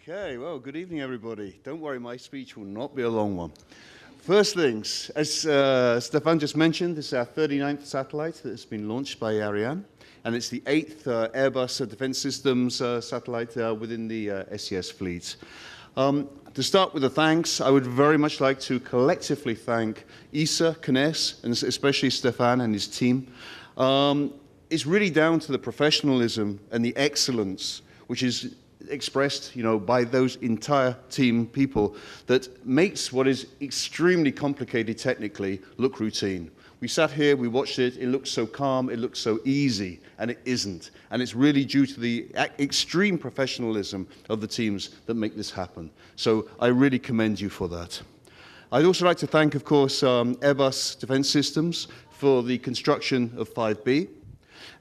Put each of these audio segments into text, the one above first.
Okay, well, good evening, everybody. Don't worry, my speech will not be a long one. First things, as Stefan just mentioned, this is our 39th satellite that has been launched by Ariane, and it's the 8th Airbus Defence Systems satellite within the SES fleet. To start with the thanks, I would very much like to collectively thank Isa, Knes, and especially Stefan and his team. It's really down to the professionalism and the excellence, which is expressed, by those entire team people that makes what is extremely complicated technically look routine. We sat here, we watched it, it looked so calm, it looked so easy, and it isn't. And it's really due to the extreme professionalism of the teams that make this happen. So I really commend you for that. I'd also like to thank, of course, Airbus Defence Systems for the construction of 5B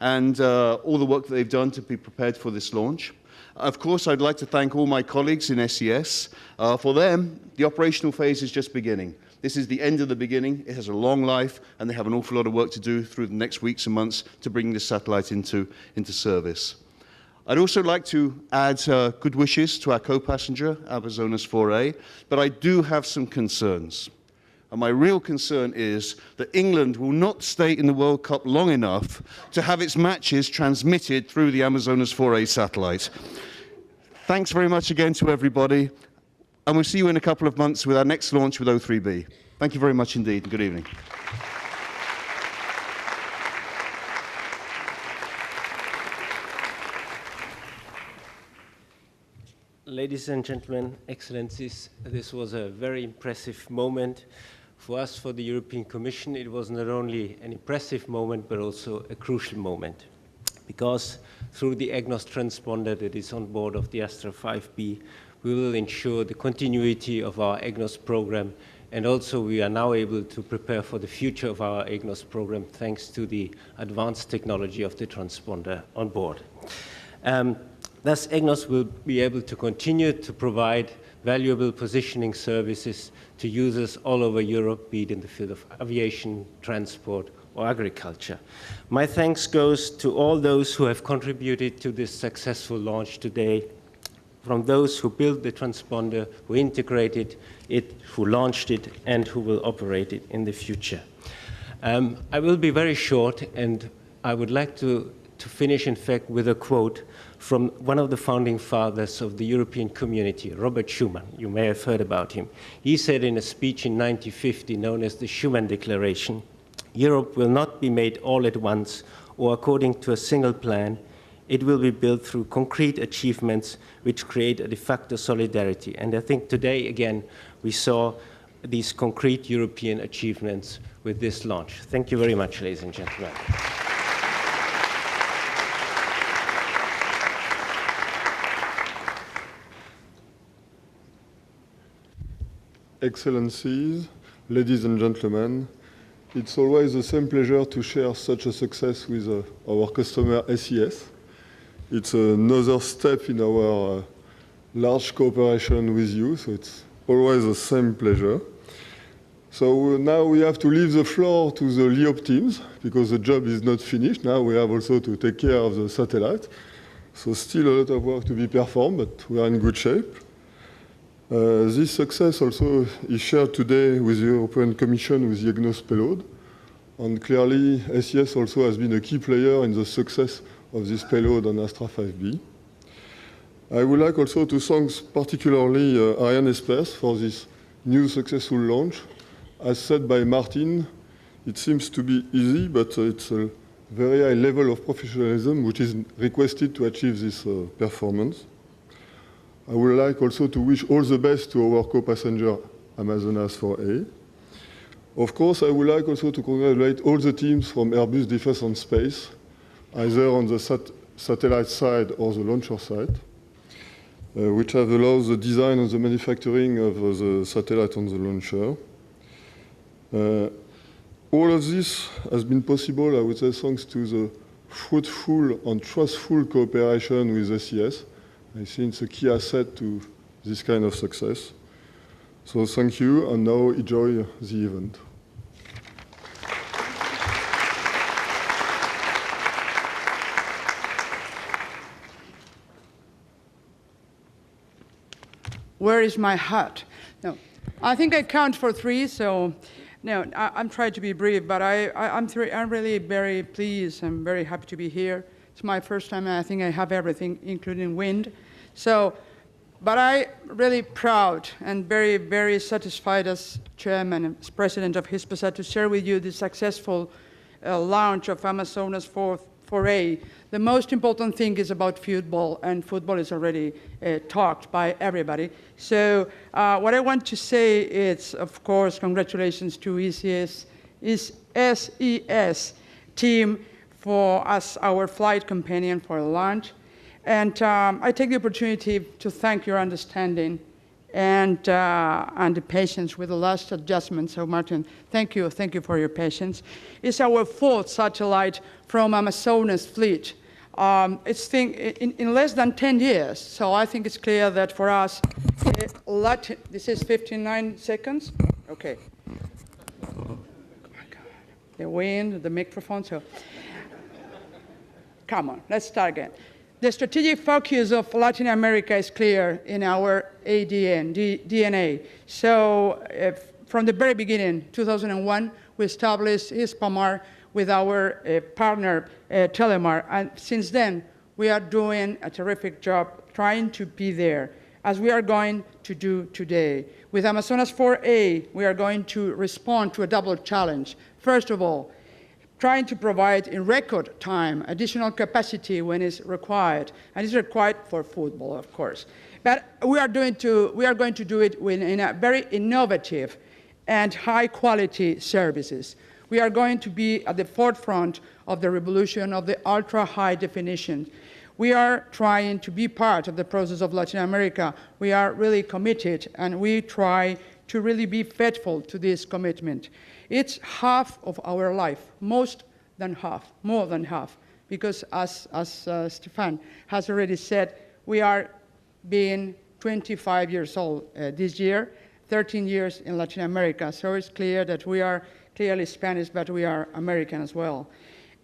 and all the work that they've done to be prepared for this launch. Of course, I'd like to thank all my colleagues in SES. For them, the operational phase is just beginning. This is the end of the beginning. It has a long life, and they have an awful lot of work to do through the next weeks and months to bring this satellite into service. I'd also like to add good wishes to our co-passenger, Amazonas 4A, but I do have some concerns. And my real concern is that England will not stay in the World Cup long enough to have its matches transmitted through the Amazonas 4A satellite. Thanks very much again to everybody, and we'll see you in a couple of months with our next launch with O3B. Thank you very much indeed, and good evening. Ladies and gentlemen, Excellencies, this was a very impressive moment. For us, for the European Commission, it was not only an impressive moment, but also a crucial moment. Because through the EGNOS transponder that is on board of the Astra 5B, we will ensure the continuity of our EGNOS program, and also we are now able to prepare for the future of our EGNOS program thanks to the advanced technology of the transponder on board. Thus, EGNOS will be able to continue to provide valuable positioning services to users all over Europe, be it in the field of aviation, transport, or agriculture. My thanks goes to all those who have contributed to this successful launch today, from those who built the transponder, who integrated it, who launched it, and who will operate it in the future. I will be very short, and I would like to finish, in fact, with a quote from one of the founding fathers of the European community, Robert Schuman. You may have heard about him. He said in a speech in 1950, known as the Schuman Declaration, "Europe will not be made all at once or according to a single plan. It will be built through concrete achievements which create a de facto solidarity." And I think today, again, we saw these concrete European achievements with this launch. Thank you very much, ladies and gentlemen. Excellencies, ladies and gentlemen, it's always the same pleasure to share such a success with our customer SES. It's another step in our large cooperation with you, so it's always the same pleasure. So now we have to leave the floor to the LEOP teams, because the job is not finished. Now we have also to take care of the satellite. So still a lot of work to be performed, but we are in good shape. This success also is shared today with the European Commission with the EGNOS payload. And clearly, SES also has been a key player in the success of this payload on Astra 5B. I would like also to thank particularly Arianespace for this new successful launch. As said by Martin, it seems to be easy, but it's a very high level of professionalism which is requested to achieve this performance. I would like also to wish all the best to our co-passenger Amazonas 4A. Of course, I would like also to congratulate all the teams from Airbus Defence and Space, either on the satellite side or the launcher side, which have allowed the design and the manufacturing of the satellite and the launcher. All of this has been possible, I would say, thanks to the fruitful and trustful cooperation with SES. I think it's a key asset to this kind of success. So thank you, and now enjoy the event. where is my hat? No, I think I count for 3, so no, I'm trying to be brief, but I'm really very pleased. I'm very happy to be here. It's my first time, and I think I have everything, including wind. So, but I'm really proud and very, very satisfied as chairman and as president of Hispasa to share with you the successful launch of Amazonas 4A. The most important thing is about football, and football is already talked by everybody. So what I want to say is, of course, congratulations to SES team for us, our flight companion for the launch. And I take the opportunity to thank your understanding and the patience with the last adjustment. So Martin, thank you for your patience. It's our 4th satellite from Amazonas fleet. It's in less than 10 years, so I think it's clear that for us, this is 59 seconds? Okay. Oh my God. The wind, the microphone, so. Come on, let's start again. The strategic focus of Latin America is clear in our DNA. So from the very beginning, 2001, we established Hispamar with our partner, Telemar. And since then, we are doing a terrific job trying to be there, as we are going to do today. With Amazonas 4A, we are going to respond to a double challenge. First of all, trying to provide in record time additional capacity when it's required, and it's required for football, of course. But we are going to do it in a very innovative and high-quality services. We are going to be at the forefront of the revolution of the ultra-high definition. We are trying to be part of the process of Latin America. We are really committed, and we try to really be faithful to this commitment. It's half of our life, more than half, because as Stefan has already said, we are being 25 years old this year, 13 years in Latin America, so it's clear that we are clearly Spanish, but we are American as well.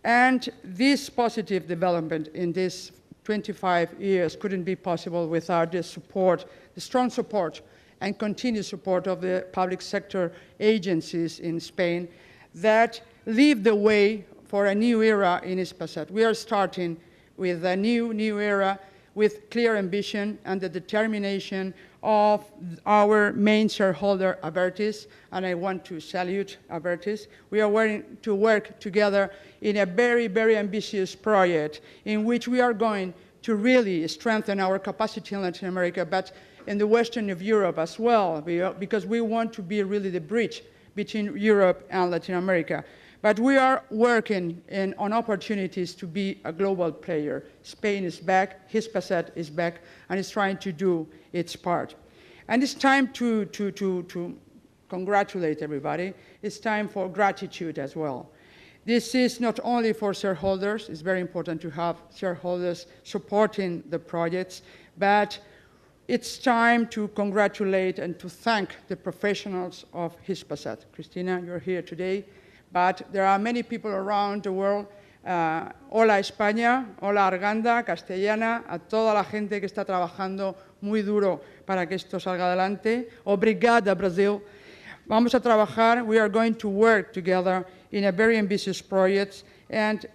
And this positive development in these 25 years couldn't be possible without the support, the strong support and continued support of the public sector agencies in Spain that lead the way for a new era in Hispasat. We are starting with a new era with clear ambition and the determination of our main shareholder, Abertis, and I want to salute Abertis. We are willing to work together in a very, very ambitious project in which we are going to really strengthen our capacity in Latin America, but in the western of Europe as well, because we want to be really the bridge between Europe and Latin America. But we are working on opportunities to be a global player. Spain is back, Hispasat is back, and is trying to do its part. And it's time to congratulate everybody. It's time for gratitude as well. This is not only for shareholders. It's very important to have shareholders supporting the projects, but it's time to congratulate and to thank the professionals of Hispasat. Cristina, you're here today, but there are many people around the world. Hola España, hola Arganda, Castellana, a toda la gente que está trabajando muy duro para que esto salga adelante. Obrigada, Brazil. Vamos a trabajar. We are going to work together in a very ambitious project, and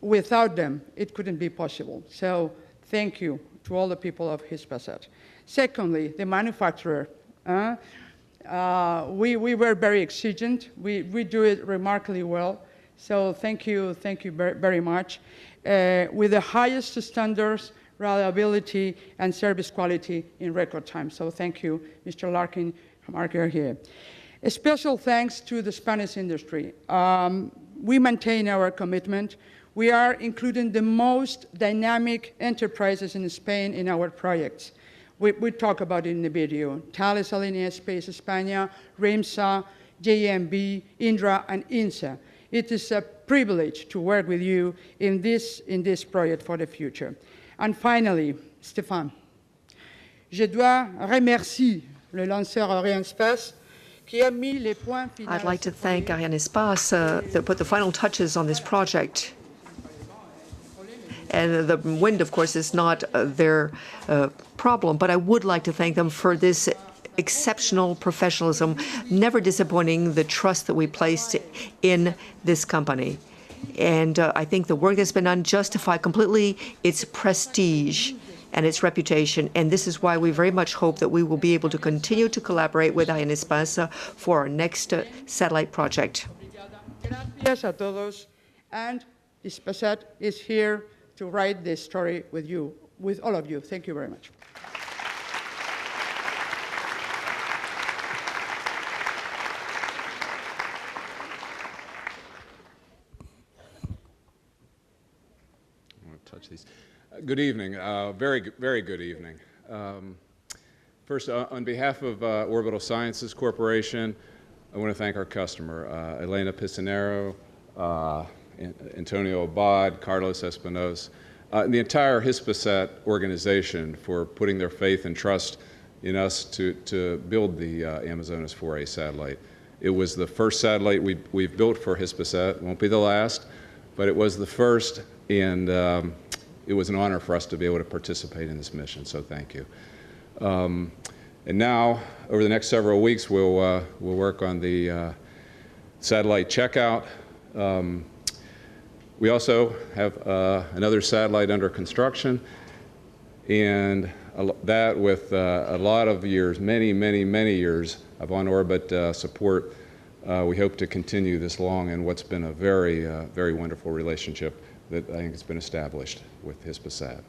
without them, it couldn't be possible. So thank you to all the people of Hispasat. Secondly, the manufacturer. We were very exigent. We do it remarkably well. So thank you very much. With the highest standards, reliability, and service quality in record time. So thank you, Mr. Larkin, Mark, you're here. A special thanks to the Spanish industry. We maintain our commitment. We are including the most dynamic enterprises in Spain in our projects. We talk about it in the video. Thales, Arianespace, España, RIMSA, JMB, Indra, and INSA. It is a privilege to work with you in this project for the future. And finally, Stéphane, je dois remercier le lanceur Arianespace qui a mis les points finaux. I'd like to thank Arianespace that put the final touches on this project. And the wind, of course, is not their problem, but I would like to thank them for this exceptional professionalism, never disappointing the trust that we placed in this company. And I think the work that's been done justifies completely its prestige and its reputation. And this is why we very much hope that we will be able to continue to collaborate with Arianespace for our next satellite project. Gracias a todos. And Hispasat is here to write this story with you, with all of you. Thank you very much. Touch these. Good evening. Very good evening. First, on behalf of Orbital Sciences Corporation, I want to thank our customer, Elena Piscinero, Antonio Abad, Carlos Espinosa, and the entire Hispasat organization for putting their faith and trust in us to build the Amazonas 4A satellite. It was the first satellite we've built for Hispasat. It won't be the last, but it was the first, and it was an honor for us to be able to participate in this mission, so thank you. And now, over the next several weeks, we'll work on the satellite checkout. We also have another satellite under construction, and that with a lot of years, many years of on-orbit support, we hope to continue this long and what's been a very wonderful relationship that I think has been established with Hispasat.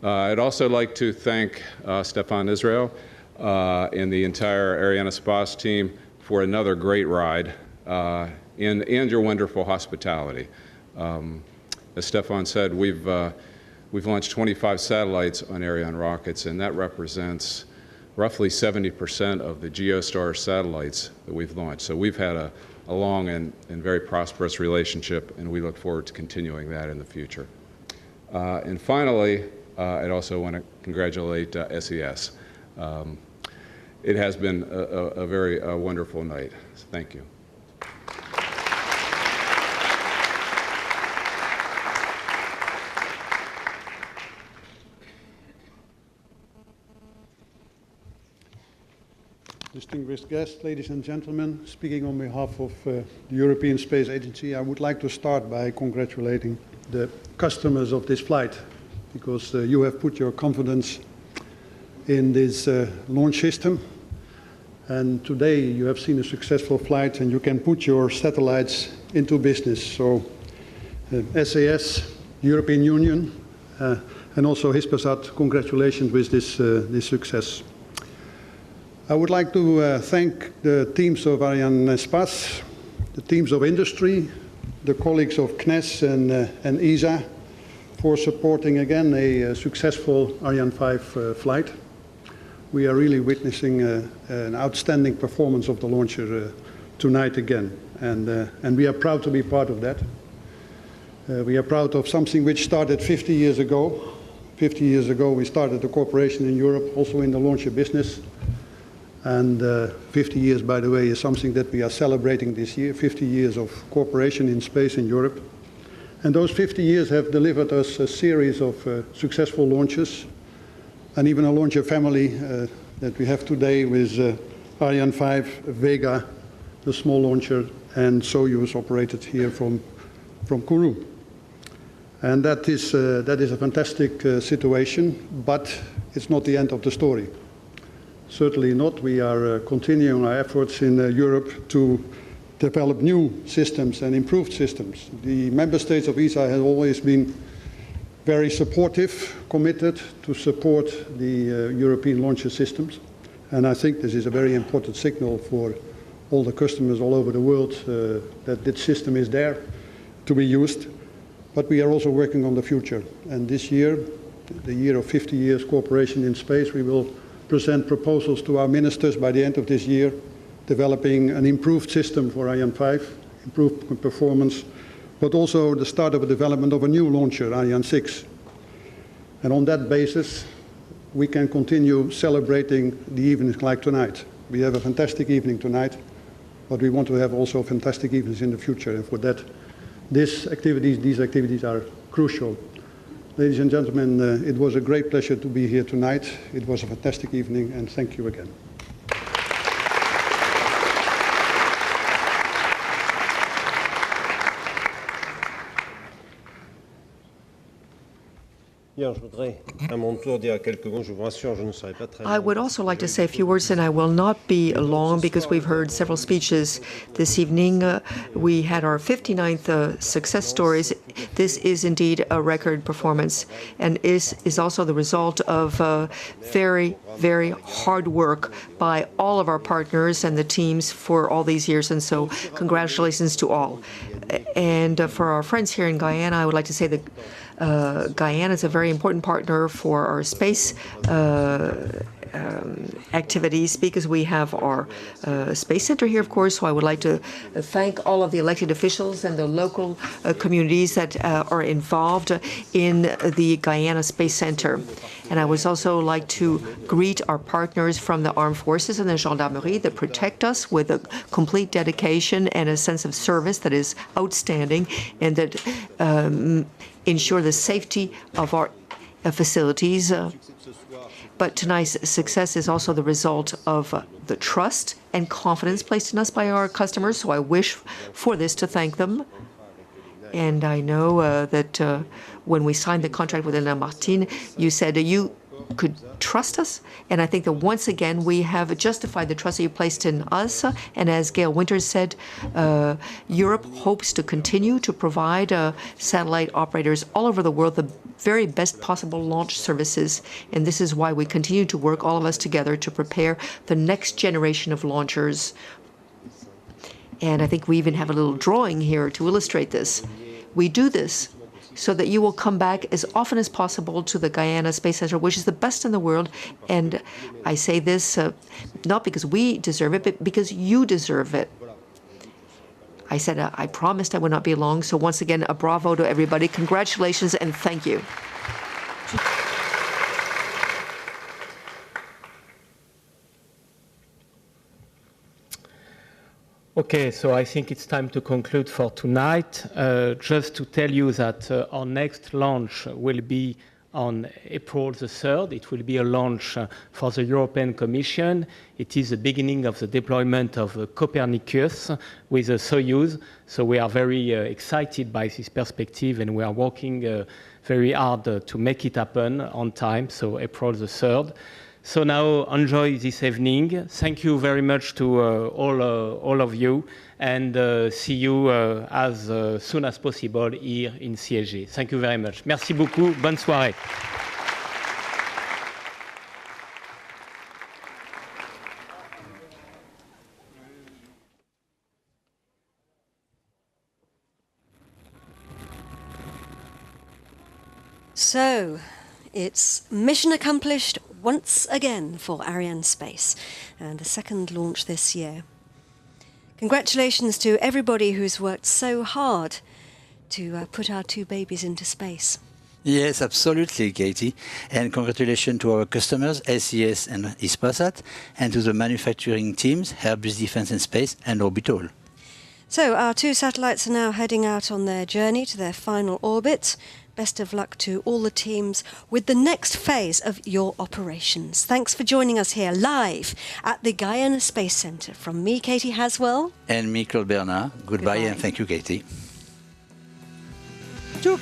I'd also like to thank Stefan Israel and the entire Arianespace team for another great ride and your wonderful hospitality. As Stefan said, we've launched 25 satellites on Ariane rockets, and that represents roughly 70% of the GeoStar satellites that we've launched. So we've had a long and very prosperous relationship, and we look forward to continuing that in the future. And finally, I'd also want to congratulate SES. It has been a very wonderful night. So thank you. Distinguished guests, ladies and gentlemen, speaking on behalf of the European Space Agency, I would like to start by congratulating the customers of this flight, because you have put your confidence in this launch system. And today you have seen a successful flight, and you can put your satellites into business. So SAS, European Union, and also Hispasat, congratulations with this success. I would like to thank the teams of Arianespace, the teams of industry, the colleagues of CNES and ESA for supporting again a successful Ariane 5 flight. We are really witnessing an outstanding performance of the launcher tonight again, and we are proud to be part of that. We are proud of something which started 50 years ago. 50 years ago we started a cooperation in Europe, also in the launcher business. And 50 years, by the way, is something that we are celebrating this year, 50 years of cooperation in space in Europe. And those 50 years have delivered us a series of successful launches, and even a launcher family that we have today with Ariane 5, Vega, the small launcher, and Soyuz operated here from Kourou. And that is a fantastic situation, but it's not the end of the story. Certainly not. We are continuing our efforts in Europe to develop new systems and improved systems. The member states of ESA have always been very supportive, committed to support the European launcher systems. And I think this is a very important signal for all the customers all over the world that this system is there to be used. But we are also working on the future. And this year, the year of 50 years cooperation in space, we will present proposals to our ministers by the end of this year, developing an improved system for Ariane 5, improved performance, but also the start of a development of a new launcher, Ariane 6. And on that basis, we can continue celebrating the evenings like tonight. We have a fantastic evening tonight, but we want to have also fantastic evenings in the future. And for that, these activities are crucial. Ladies and gentlemen, it was a great pleasure to be here tonight. It was a fantastic evening, and thank you again. I would also like to say a few words, and I will not be long because we've heard several speeches this evening. We had our 59th success stories. This is indeed a record performance and is also the result of very, very hard work by all of our partners and the teams for all these years. And so congratulations to all. And for our friends here in Guyana, I would like to say that Guyana is a very important partner for our space activities because we have our space center here, of course. So I would like to thank all of the elected officials and the local communities that are involved in the Guyana Space Center. And I would also like to greet our partners from the armed forces and the gendarmerie that protect us with a complete dedication and a sense of service that is outstanding and that ensure the safety of our facilities. But tonight's success is also the result of the trust and confidence placed in us by our customers. So I wish for this to thank them. And I know that when we signed the contract with Elena Martin, you said you could trust us. And I think that once again, we have justified the trust that you placed in us. And as Gail Winters said, Europe hopes to continue to provide satellite operators all over the world the very best possible launch services. And this is why we continue to work, all of us together, to prepare the next generation of launchers. And I think we even have a little drawing here to illustrate this. We do this so that you will come back as often as possible to the Guyana Space Center, which is the best in the world. And I say this not because we deserve it, but because you deserve it. I said I promised I would not be long. So once again, a bravo to everybody. Congratulations and thank you. Okay, so I think it's time to conclude for tonight. Just to tell you that our next launch will be on April the 3rd. It will be a launch for the European Commission. It is the beginning of the deployment of Copernicus with the Soyuz. So we are very excited by this perspective, and we are working very hard to make it happen on time, so April the 3rd. So now enjoy this evening. Thank you very much to all of you, and see you as soon as possible here in CSG. Thank you very much. Merci beaucoup. Bonne soirée. So, it's mission accomplished once again for Arianespace, and the second launch this year. Congratulations to everybody who's worked so hard to put our two babies into space. Yes, absolutely, Katie. And congratulations to our customers, SES and Hispasat, and to the manufacturing teams, Airbus Defence and Space and Orbital. So our two satellites are now heading out on their journey to their final orbit. Best of luck to all the teams with the next phase of your operations. Thanks for joining us here live at the Guyana Space Center. From me, Katie Haswell. And me, Claude Bernard. Goodbye and thank you, Katie. Ciao.